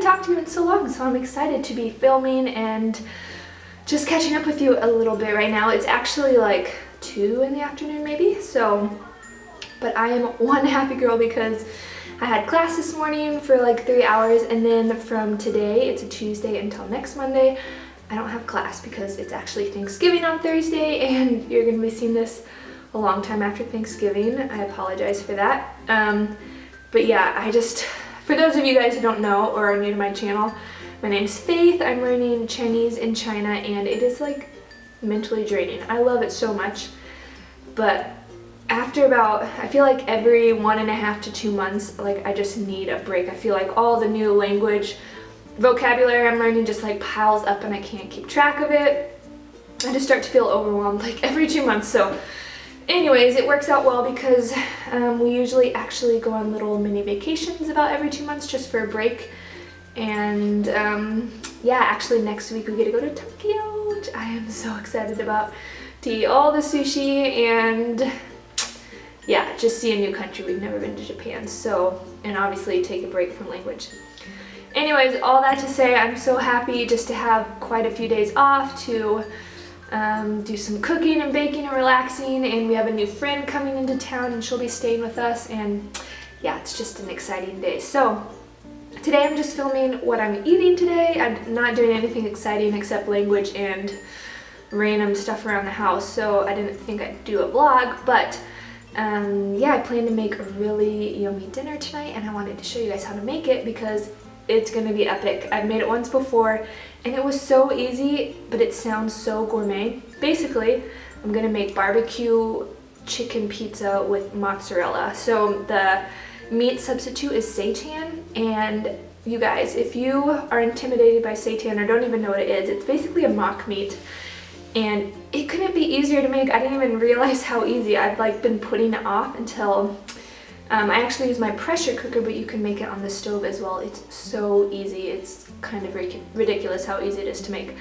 haven't talked to you in so long, so I'm excited to be filming and just catching up with you a little bit right now. It's actually like 2 in the afternoon maybe, so, but I am one happy girl because I had class this morning for like 3 hours, and then from today, it's a Tuesday until next Monday, I don't have class because it's actually Thanksgiving on Thursday, and you're gonna be seeing this a long time after Thanksgiving. I apologize for that. But yeah, for those of you guys who don't know or are new to my channel, my name's Faith. I'm learning Chinese in China, and it is like mentally draining. I love it so much, but after about, I feel like every 1.5 to 2 months, like I just need a break. I feel like all the new language vocabulary I'm learning just like piles up and I can't keep track of it. I just start to feel overwhelmed like every 2 months. So anyways, it works out well because we usually actually go on little mini vacations about every 2 months just for a break. And yeah, actually next week we get to go to Tokyo, which I am so excited about, to eat all the sushi and yeah, just see a new country. We've never been to Japan, so, and obviously take a break from language. Anyways, all that to say, I'm so happy just to have quite a few days off to do some cooking and baking and relaxing, and we have a new friend coming into town and she'll be staying with us, and yeah, it's just an exciting day. So today I'm just filming what I'm eating today. I'm not doing anything exciting except language and random stuff around the house, so I didn't think I'd do a vlog, but yeah, I plan to make a really yummy dinner tonight, and I wanted to show you guys how to make it because it's gonna be epic. I've made it once before and it was so easy, but it sounds so gourmet. Basically, I'm gonna make barbecue chicken pizza with mozzarella. So the meat substitute is seitan, and you guys, if you are intimidated by seitan or don't even know what it is, it's basically a mock meat. And it couldn't be easier to make. I didn't even realize how easy. I've like been putting it off until I actually use my pressure cooker, but you can make it on the stove as well. It's so easy. It's kind of ridiculous how easy it is to make.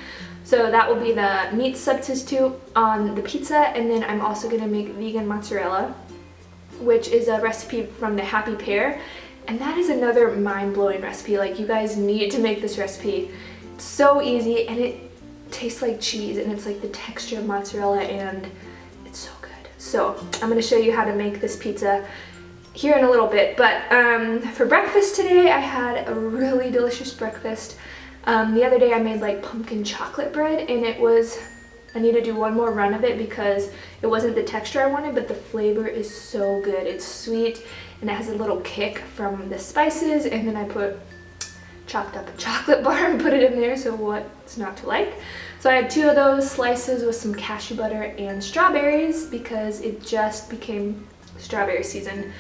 So that will be the meat substitute on the pizza, and then I'm also gonna make vegan mozzarella, which is a recipe from the Happy Pear, and that is another mind-blowing recipe. Like, you guys need to make this recipe. It's so easy, and it tastes like cheese, and it's like the texture of mozzarella, and it's so good. So I'm gonna show you how to make this pizza here in a little bit, but for breakfast today I had a really delicious breakfast. The other day I made like pumpkin chocolate bread, and I need to do one more run of it because it wasn't the texture I wanted, but the flavor is so good. It's sweet and it has a little kick from the spices, and then I chopped up a chocolate bar and put it in there, so what's not to like? So I had 2 of those slices with some cashew butter and strawberries because it just became strawberry season,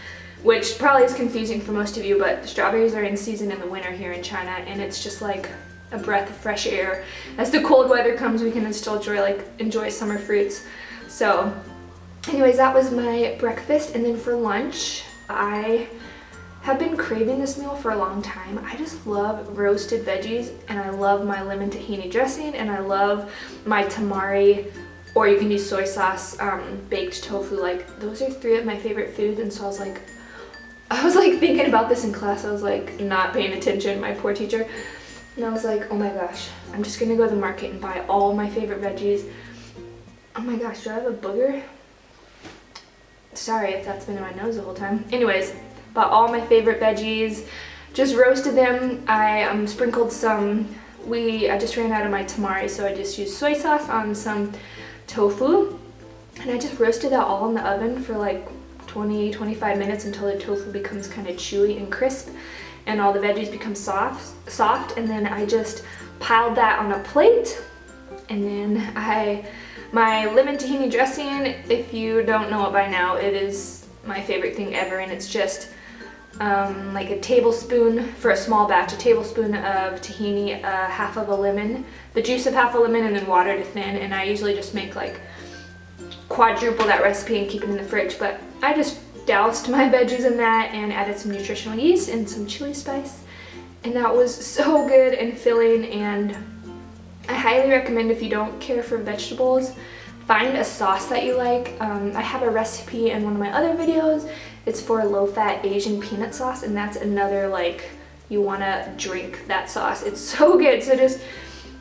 which probably is confusing for most of you, but the strawberries are in season in the winter here in China, and it's just like a breath of fresh air. As the cold weather comes, we can still enjoy summer fruits. So anyways, that was my breakfast, and then for lunch, I have been craving this meal for a long time. I just love roasted veggies, and I love my lemon tahini dressing, and I love my tamari, or you can use soy sauce, baked tofu. Like, those are 3 of my favorite foods, and so I was like thinking about this in class. I was like not paying attention, my poor teacher, and I was like, oh my gosh, I'm just gonna go to the market and buy all my favorite veggies. Oh my gosh, do I have a booger? Sorry if that's been in my nose the whole time. Anyways, bought all my favorite veggies, just roasted them. I sprinkled some, I just ran out of my tamari, so I just used soy sauce on some tofu, and I just roasted that all in the oven for like 20-25 minutes until the tofu becomes kind of chewy and crisp and all the veggies become soft, and then I just piled that on a plate, and then my lemon tahini dressing, if you don't know it by now, it is my favorite thing ever, and it's just like a tablespoon for a small batch, a tablespoon of tahini, half of a lemon, the juice of half a lemon, and then water to thin, and I usually just make like quadruple that recipe and keep it in the fridge, but I just doused my veggies in that and added some nutritional yeast and some chili spice, and that was so good and filling, and I highly recommend, if you don't care for vegetables, find a sauce that you like. I have a recipe in one of my other videos. It's for low-fat Asian peanut sauce, and that's another like you want to drink that sauce. It's so good. So just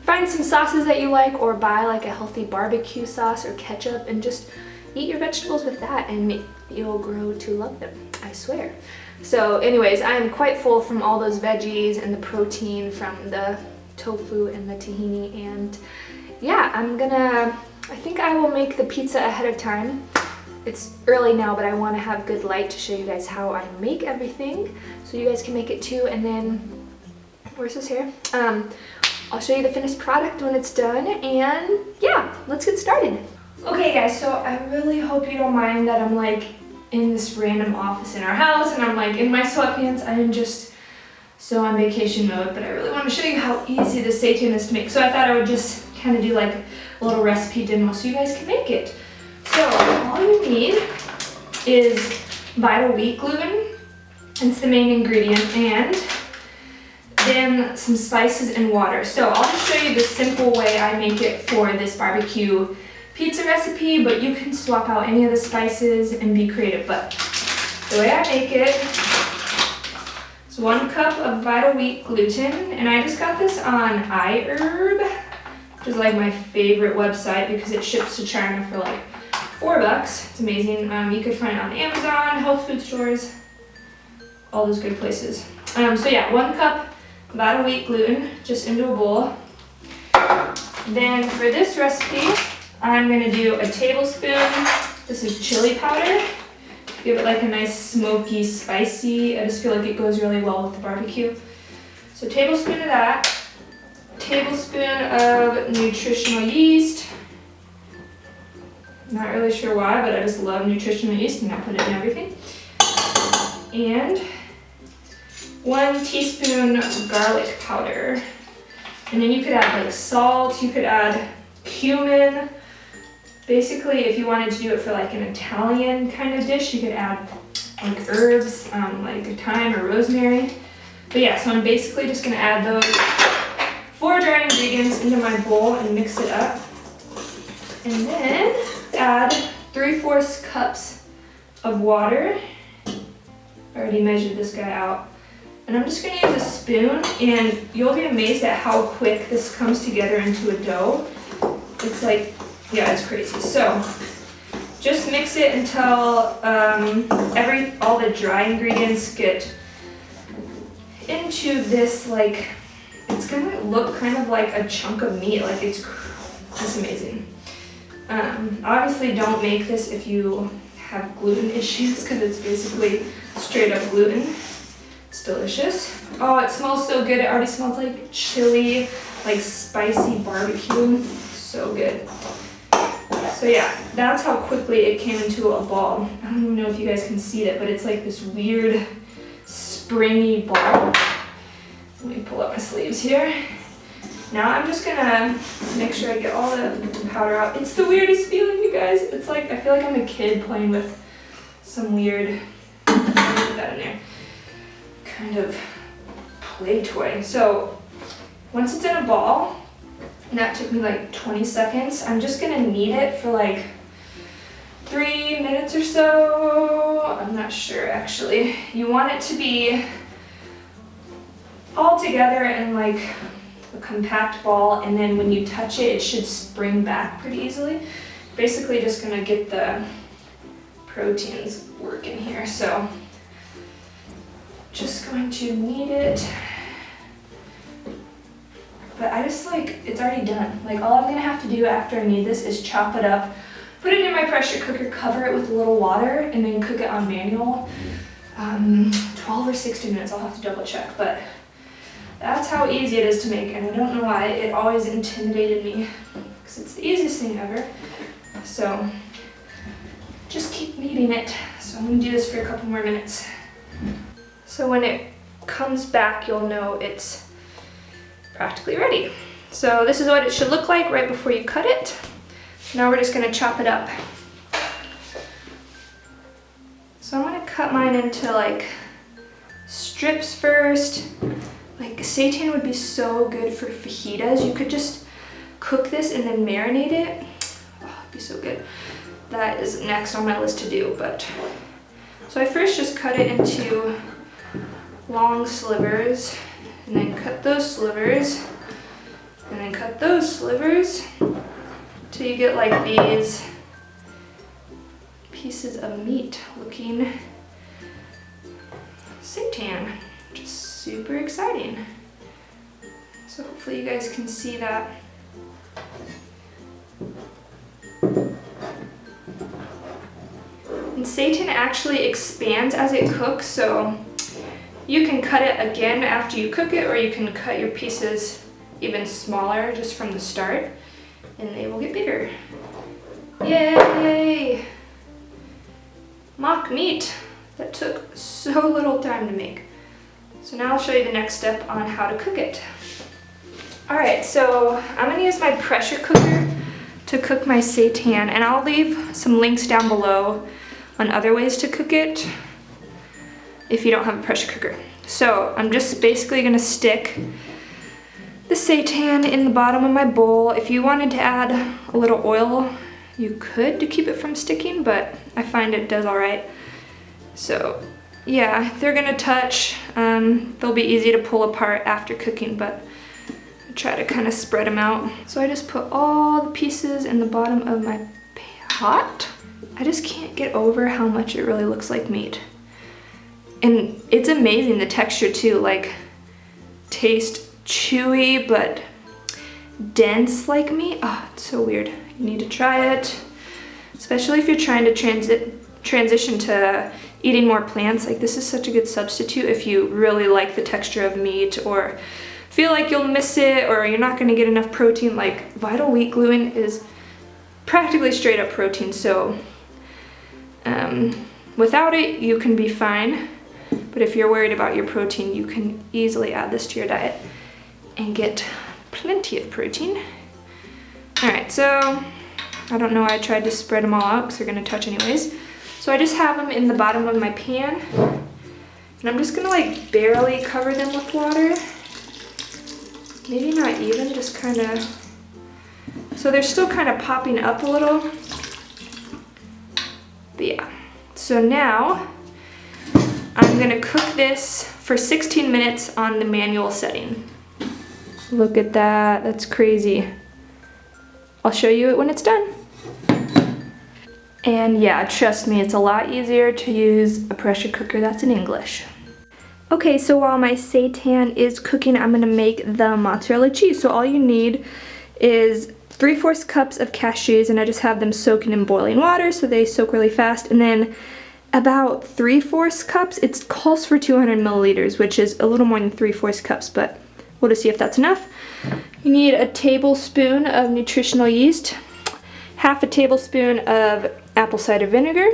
find some sauces that you like, or buy like a healthy barbecue sauce or ketchup and just eat your vegetables with that, and you'll grow to love them, I swear. So anyways, I'm quite full from all those veggies and the protein from the tofu and the tahini, and yeah, I think I will make the pizza ahead of time. It's early now, but I want to have good light to show you guys how I make everything so you guys can make it too. And then, where's this here? I'll show you the finished product when it's done, and yeah, let's get started. Okay guys, so I really hope you don't mind that I'm like in this random office in our house and I'm like in my sweatpants. I am just so on vacation mode, but I really want to show you how easy the seitan is to make. So I thought I would just kind of do like a little recipe demo so you guys can make it. So all you need is vital wheat gluten. It's the main ingredient, and then some spices and water. So I'll just show you the simple way I make it for this barbecue pizza recipe, but you can swap out any of the spices and be creative. But the way I make it is 1 cup of vital wheat gluten, and I just got this on iHerb, which is like my favorite website because it ships to China for like $4. It's amazing. You could find it on Amazon, health food stores, all those good places. So yeah, 1 cup vital wheat gluten just into a bowl. Then for this recipe, I'm gonna do a tablespoon. This is chili powder. Give it like a nice smoky, spicy. I just feel like it goes really well with the barbecue. So tablespoon of that. Tablespoon of nutritional yeast. Not really sure why, but I just love nutritional yeast and I put it in everything. And 1 teaspoon garlic powder. And then you could add like salt, you could add cumin. Basically, if you wanted to do it for like an Italian kind of dish, you could add like herbs, like thyme or rosemary. But yeah, so I'm basically just gonna add those 4 dry ingredients into my bowl and mix it up. And then add 3/4 cups of water. I already measured this guy out. And I'm just gonna use a spoon, and you'll be amazed at how quick this comes together into a dough. It's like, yeah, it's crazy. So just mix it until all the dry ingredients get into this, like, it's gonna look kind of like a chunk of meat. Like it's amazing. Obviously don't make this if you have gluten issues because it's basically straight up gluten. It's delicious. Oh, it smells so good. It already smells like chili, like spicy barbecue. So good. So yeah, that's how quickly it came into a ball. I don't even know if you guys can see it, but it's like this weird springy ball. Let me pull up my sleeves here. Now I'm just gonna make sure I get all the powder out. It's the weirdest feeling, you guys. It's like, I feel like I'm a kid playing with some weird, put that in there, kind of play toy. So once it's in a ball, and that took me like 20 seconds, I'm just gonna knead it for like 3 minutes or so. I'm not sure actually. You want it to be all together in like a compact ball, and then when you touch it, it should spring back pretty easily. Basically just gonna get the proteins working here. So just going to knead it. But I just like, it's already done. Like all I'm gonna have to do after I knead this is chop it up, put it in my pressure cooker, cover it with a little water, and then cook it on manual. 12 or 16 minutes, I'll have to double check, but that's how easy it is to make, and I don't know why it always intimidated me, because it's the easiest thing ever. So just keep kneading it. So I'm gonna do this for a couple more minutes. So when it comes back, you'll know it's practically ready. So this is what it should look like right before you cut it. Now we're just gonna chop it up. So I'm gonna cut mine into like strips first. Like seitan would be so good for fajitas. You could just cook this and then marinate it. Oh, it'd be so good. That is next on my list to do, but. So I first just cut it into long slivers, and then cut those slivers, and then cut those slivers till you get like these pieces of meat looking seitan. Just super exciting. So hopefully you guys can see that. And seitan actually expands as it cooks, so you can cut it again after you cook it, or you can cut your pieces even smaller just from the start, and they will get bigger. Yay! Mock meat that took so little time to make. So now I'll show you the next step on how to cook it. Alright, so I'm gonna use my pressure cooker to cook my seitan, and I'll leave some links down below on other ways to cook it if you don't have a pressure cooker. So I'm just basically gonna stick the seitan in the bottom of my bowl. If you wanted to add a little oil, you could to keep it from sticking, but I find it does all right. So yeah, they're gonna touch. They'll be easy to pull apart after cooking, but I try to kind of spread them out. So I just put all the pieces in the bottom of my pot. I just can't get over how much it really looks like meat. And it's amazing, the texture too, like tastes chewy but dense like meat. Oh, it's so weird. You need to try it, especially if you're trying to transition to eating more plants. Like, this is such a good substitute if you really like the texture of meat or feel like you'll miss it or you're not gonna get enough protein. Like, vital wheat gluten is practically straight up protein, so without it you can be fine, but if you're worried about your protein, you can easily add this to your diet and get plenty of protein. Alright, so I don't know why I tried to spread them all out because they're gonna touch anyways. So I just have them in the bottom of my pan, and I'm just gonna like barely cover them with water. Maybe not even, just kind of, so they're still kind of popping up a little. But yeah, so now I'm gonna cook this for 16 minutes on the manual setting. Look at that, that's crazy. I'll show you it when it's done. And yeah, trust me, it's a lot easier to use a pressure cooker that's in English. Okay, so while my seitan is cooking, I'm gonna make the mozzarella cheese. So all you need is 3/4 cups of cashews, and I just have them soaking in boiling water so they soak really fast. And then about 3/4 cups, it calls for 200 milliliters, which is a little more than 3/4 cups, but we'll just see if that's enough. You need a tablespoon of nutritional yeast, half a tablespoon of apple cider vinegar,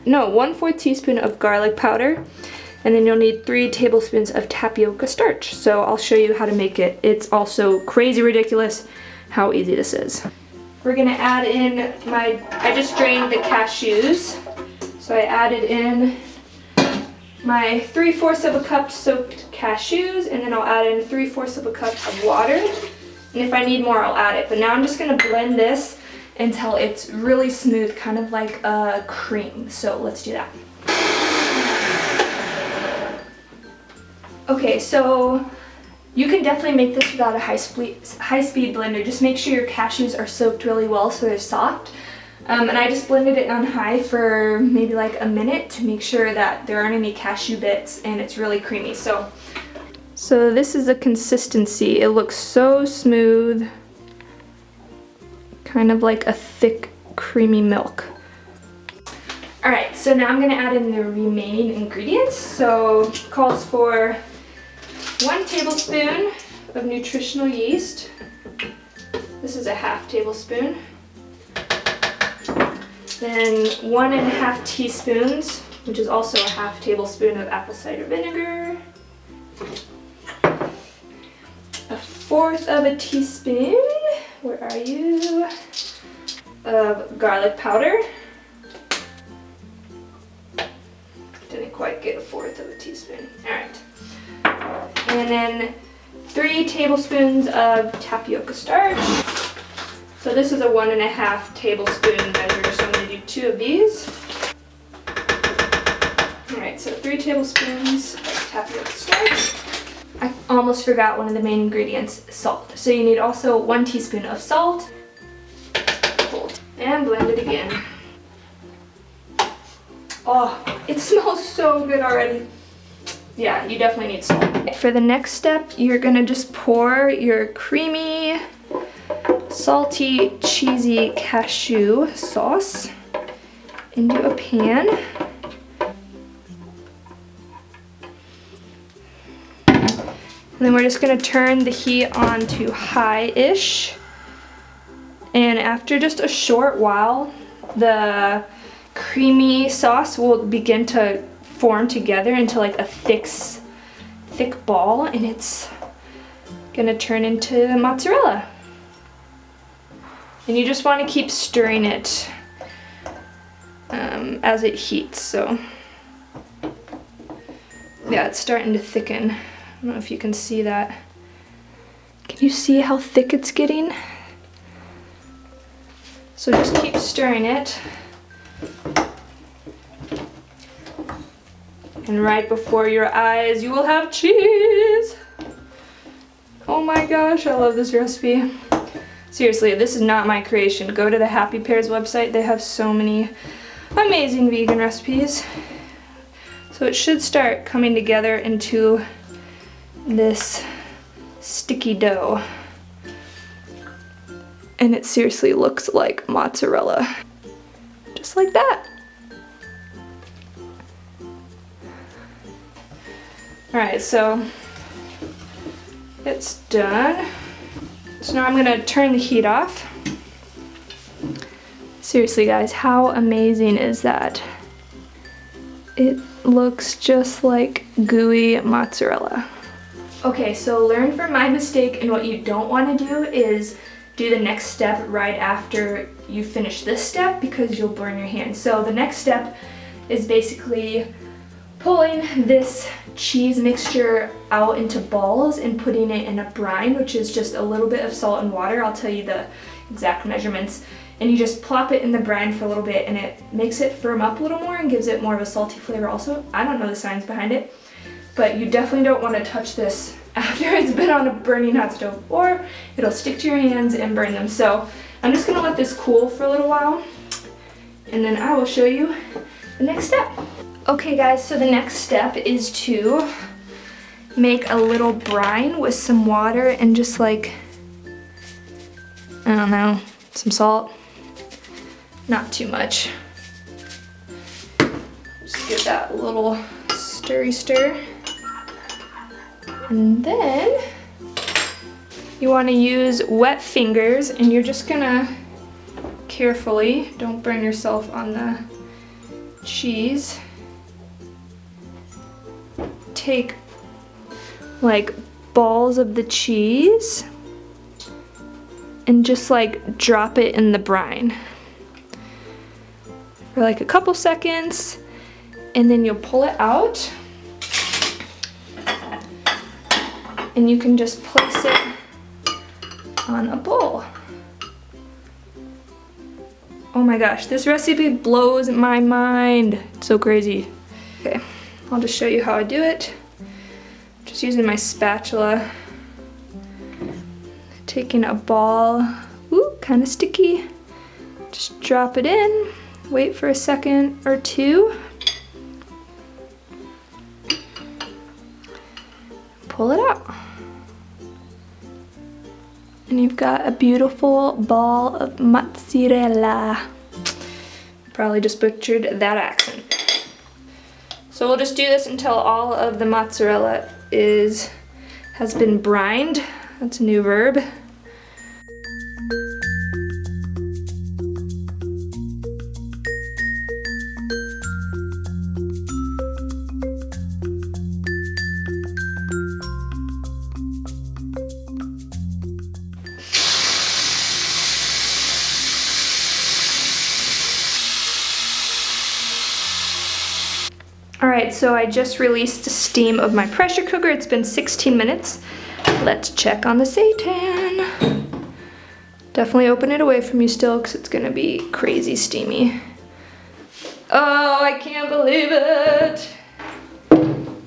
no, 1/4 teaspoon of garlic powder, and then you'll need 3 tablespoons of tapioca starch. So I'll show you how to make it. It's also crazy ridiculous how easy this is. We're gonna add in I just drained the cashews. So I added in my 3/4 of a cup soaked cashews, and then I'll add in 3/4 of a cup of water. And if I need more, I'll add it. But now I'm just gonna blend this until it's really smooth, kind of like a cream. So let's do that. Okay, so you can definitely make this without a high-speed blender. Just make sure your cashews are soaked really well so they're soft. And I just blended it on high for maybe like a minute to make sure that there aren't any cashew bits and it's really creamy. So this is the consistency. It looks so smooth, kind of like a thick, creamy milk. All right, so now I'm gonna add in the remaining ingredients. So it calls for 1 tablespoon of nutritional yeast. This is a half tablespoon. Then 1.5 teaspoons, which is also a half tablespoon of apple cider vinegar. 1/4 of a teaspoon, where are you, of garlic powder. Didn't quite get 1/4 of a teaspoon. All right. And then 3 tablespoons of tapioca starch. So this is a 1.5 tablespoon measure, so I'm going to do 2 of these. All right, so 3 tablespoons of tapioca starch. I almost forgot one of the main ingredients, salt. So you need also 1 teaspoon of salt. And blend it again. Oh, it smells so good already. Yeah, you definitely need salt. For the next step, you're gonna just pour your creamy, salty, cheesy cashew sauce into a pan. And then we're just gonna turn the heat on to high-ish. And after just a short while, the creamy sauce will begin to form together into like a thick ball, and it's gonna turn into mozzarella. And you just wanna keep stirring it as it heats, so. Yeah, it's starting to thicken. I don't know if you can see that. Can you see how thick it's getting? So just keep stirring it. And right before your eyes, you will have cheese. Oh my gosh, I love this recipe. Seriously, this is not my creation. Go to the Happy Pears website. They have so many amazing vegan recipes. So it should start coming together into this sticky dough. And it seriously looks like mozzarella. Just like that. Alright, so it's done. So now I'm gonna turn the heat off. Seriously guys, how amazing is that? It looks just like gooey mozzarella. Okay, so learn from my mistake, and what you don't want to do is do the next step right after you finish this step, because you'll burn your hand. So the next step is basically pulling this cheese mixture out into balls and putting it in a brine, which is just a little bit of salt and water. I'll tell you the exact measurements. And you just plop it in the brine for a little bit, and it makes it firm up a little more and gives it more of a salty flavor also. I don't know the science behind it, but you definitely don't want to touch this after it's been on a burning hot stove, or it'll stick to your hands and burn them. So I'm just gonna let this cool for a little while, and then I will show you the next step. Okay guys, so the next step is to make a little brine with some water and just like, I don't know, some salt. Not too much. Just give that a little stir. And then you want to use wet fingers, and you're just gonna carefully, don't burn yourself on the cheese, take like balls of the cheese and just like drop it in the brine for like a couple seconds, and then you'll pull it out, and you can just place it on a bowl. Oh my gosh, this recipe blows my mind. It's so crazy. Okay, I'll just show you how I do it. Just using my spatula, taking a ball, ooh, kind of sticky. Just drop it in, wait for a second or two. Pull it out. And you've got a beautiful ball of mozzarella. Probably just butchered that accent. So we'll just do this until all of the mozzarella has been brined. That's a new verb. Alright, so I just released the steam of my pressure cooker. It's been 16 minutes. Let's check on the seitan. Definitely open it away from you still, because it's gonna be crazy steamy. Oh, I can't believe it.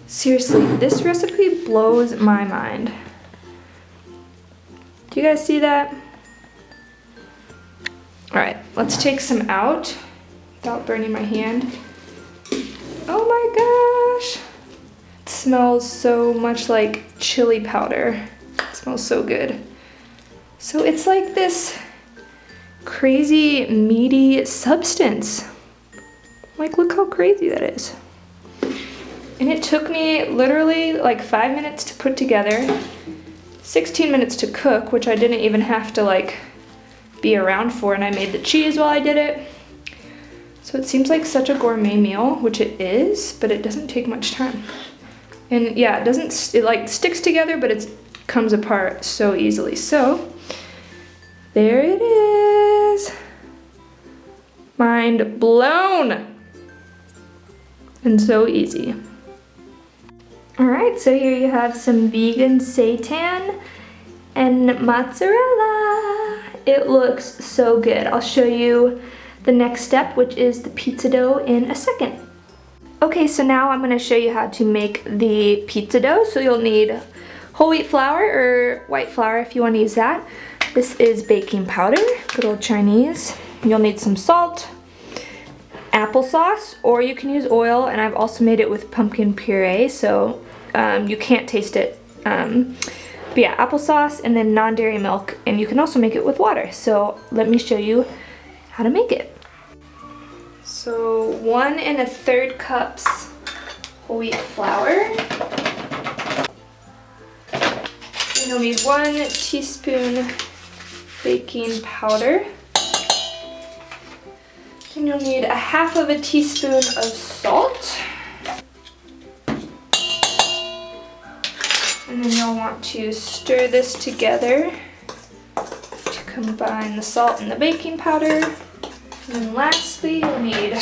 Seriously, this recipe blows my mind. Do you guys see that? All right, let's take some out without burning my hand. Oh my gosh. It smells so much like chili powder. It smells so good. So it's like this crazy meaty substance. Like, look how crazy that is. And it took me literally like 5 minutes to put together, 16 minutes to cook, which I didn't even have to like be around for, and I made the cheese while I did it. So it seems like such a gourmet meal, which it is, but it doesn't take much time. And yeah, it like sticks together, but it comes apart so easily. So there it is. Mind blown. And so easy. All right, so here you have some vegan seitan and mozzarella. It looks so good. I'll show you the next step, which is the pizza dough, in a second. Okay, so now I'm gonna show you how to make the pizza dough. So you'll need whole wheat flour or white flour if you wanna use that. This is baking powder, good old Chinese. You'll need some salt, applesauce, or you can use oil, and I've also made it with pumpkin puree, so you can't taste it. But yeah, applesauce and then non-dairy milk, and you can also make it with water. So let me show you how to make it. So 1 1/3 cups whole wheat flour. And you'll need 1 teaspoon baking powder. And you'll need 1/2 teaspoon of salt. And then you'll want to stir this together to combine the salt and the baking powder. And then lastly, you'll need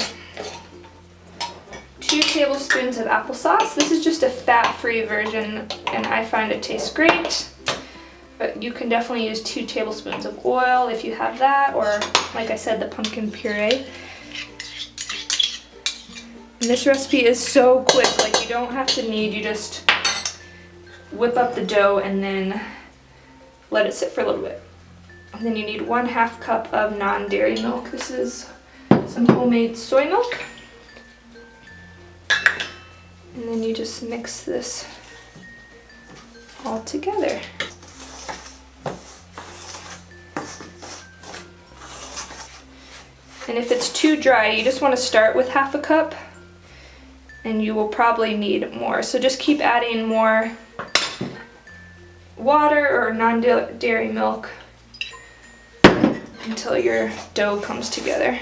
2 tablespoons of applesauce. This is just a fat-free version, and I find it tastes great. But you can definitely use 2 tablespoons of oil if you have that, or like I said, the pumpkin puree. And this recipe is so quick, like you don't have to knead, you just whip up the dough and then let it sit for a little bit. And then you need 1/2 cup of non-dairy milk. This is some homemade soy milk. And then you just mix this all together. And if it's too dry, you just want to start with 1/2 cup, and you will probably need more. So just keep adding more water or non-dairy milk until your dough comes together.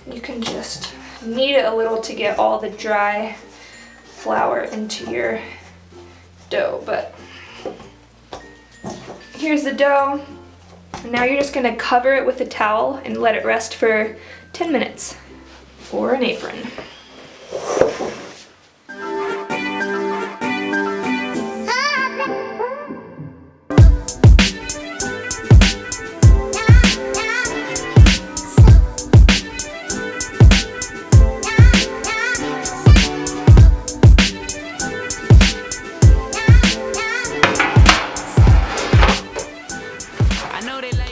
You can just knead it a little to get all the dry flour into your dough, but here's the dough. And now you're just gonna cover it with a towel and let it rest for 10 minutes, or an apron.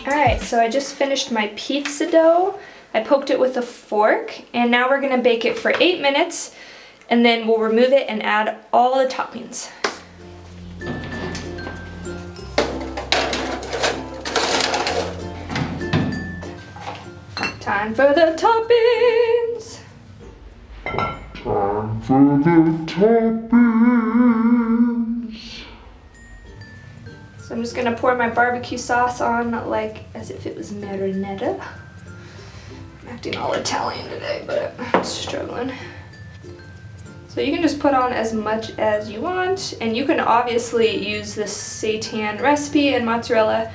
Alright, so I just finished my pizza dough. I poked it with a fork, and now we're gonna bake it for 8 minutes, and then we'll remove it and add all the toppings. Time for the toppings! Time for the toppings! So I'm just gonna pour my barbecue sauce on like as if it was marinara. I'm acting all Italian today, but I'm struggling. So you can just put on as much as you want, and you can obviously use this seitan recipe and mozzarella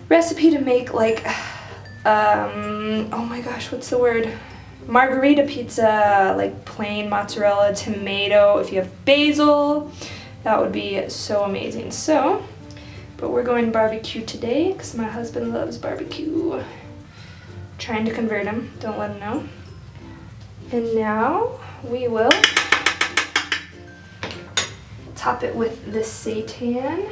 recipe to make like, oh my gosh, what's the word? Margherita pizza, like plain mozzarella, tomato. If you have basil, that would be so amazing. So but we're going barbecue today because my husband loves barbecue. Trying to convert him, don't let him know. And now we will top it with the seitan.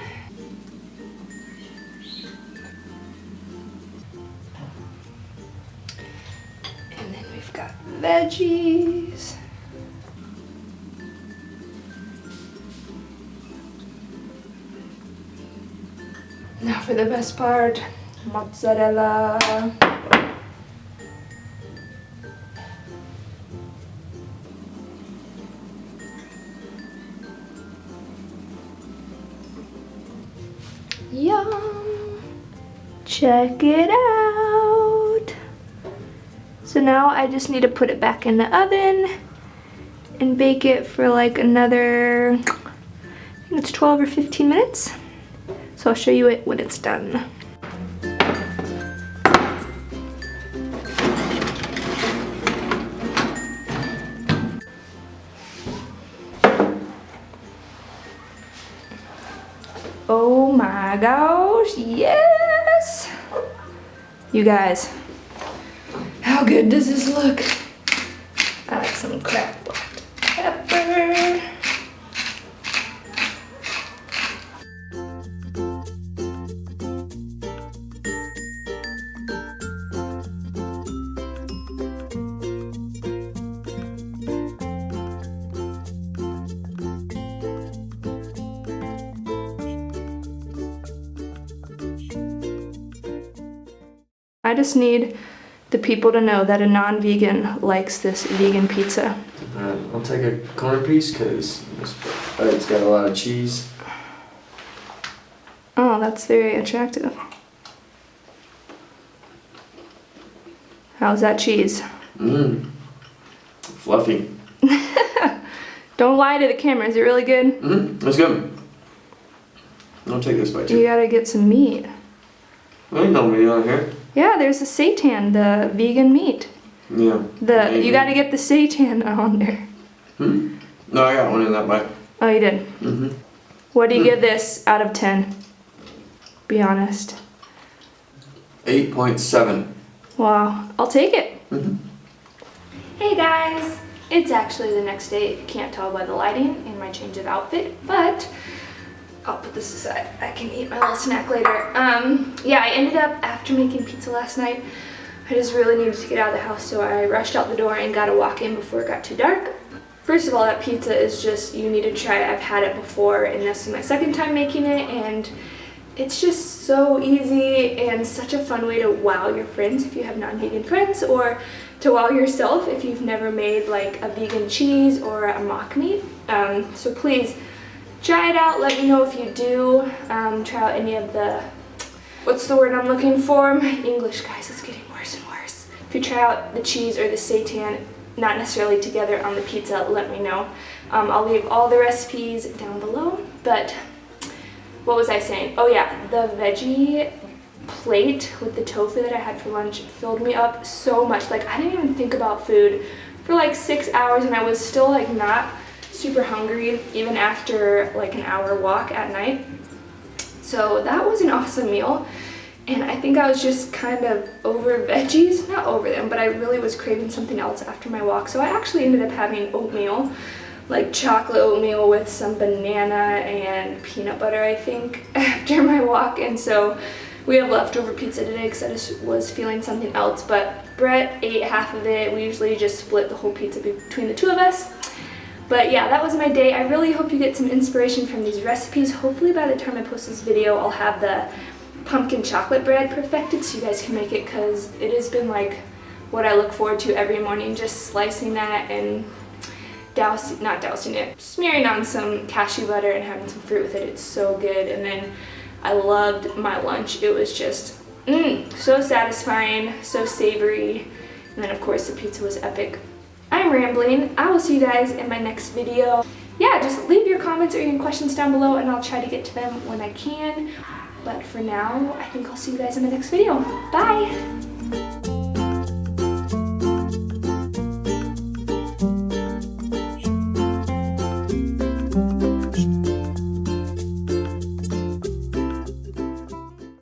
And then we've got veggies. Now for the best part, mozzarella. Yum! Check it out! So now I just need to put it back in the oven and bake it for like another, I think it's 12 or 15 minutes. So I'll show you it when it's done. Oh my gosh, yes! You guys, how good does this look? I like some cracked black pepper. I just need the people to know that a non-vegan likes this vegan pizza. I'll take a corner piece because it's got a lot of cheese. Oh, that's very attractive. How's that cheese? Mmm. Fluffy. Don't lie to the camera, is it really good? That's good. I'll take this bite too. You gotta get some meat. There ain't no meat on here. Yeah, there's the seitan, the vegan meat. Yeah. You gotta get the seitan on there. No, I got one in that bite. Oh, you did? What do you give this out of 10? Be honest. 8.7. Wow, I'll take it. Hey guys, it's actually the next day if you can't tell by the lighting and my change of outfit, but I'll put this aside. I can eat my little snack later. Yeah, I ended up, after making pizza last night, I just really needed to get out of the house, so I rushed out the door and got a walk in before it got too dark. First of all, that pizza is just, you need to try it. I've had it before, and this is my second time making it, and it's just so easy and such a fun way to wow your friends if you have non-vegan friends, or to wow yourself if you've never made like a vegan cheese or a mock meat. So please, try it out, let me know if you do. Try out any of the, what's the word I'm looking for? My English, guys, is getting worse and worse. If you try out the cheese or the seitan, not necessarily together on the pizza, let me know. I'll leave all the recipes down below, but what was I saying? Oh yeah, the veggie plate with the tofu that I had for lunch filled me up so much. Like, I didn't even think about food for like 6 hours, and I was still like not super hungry even after like an hour walk at night. So that was an awesome meal, and I think I was just kind of over veggies, not over them, but I really was craving something else after my walk. So I actually ended up having oatmeal, like chocolate oatmeal with some banana and peanut butter, I think, after my walk. And so we have leftover pizza today because I just was feeling something else, but Brett ate half of it. We usually just split the whole pizza between the two of us. But yeah, that was my day. I really hope you get some inspiration from these recipes. Hopefully by the time I post this video, I'll have the pumpkin chocolate bread perfected so you guys can make it, because it has been like what I look forward to every morning, just slicing that and smearing on some cashew butter and having some fruit with it. It's so good. And then I loved my lunch. It was just so satisfying, so savory. And then of course the pizza was epic. I'm rambling. I will see you guys in my next video. Yeah, just leave your comments or your questions down below and I'll try to get to them when I can. But for now, I think I'll see you guys in my next video. Bye!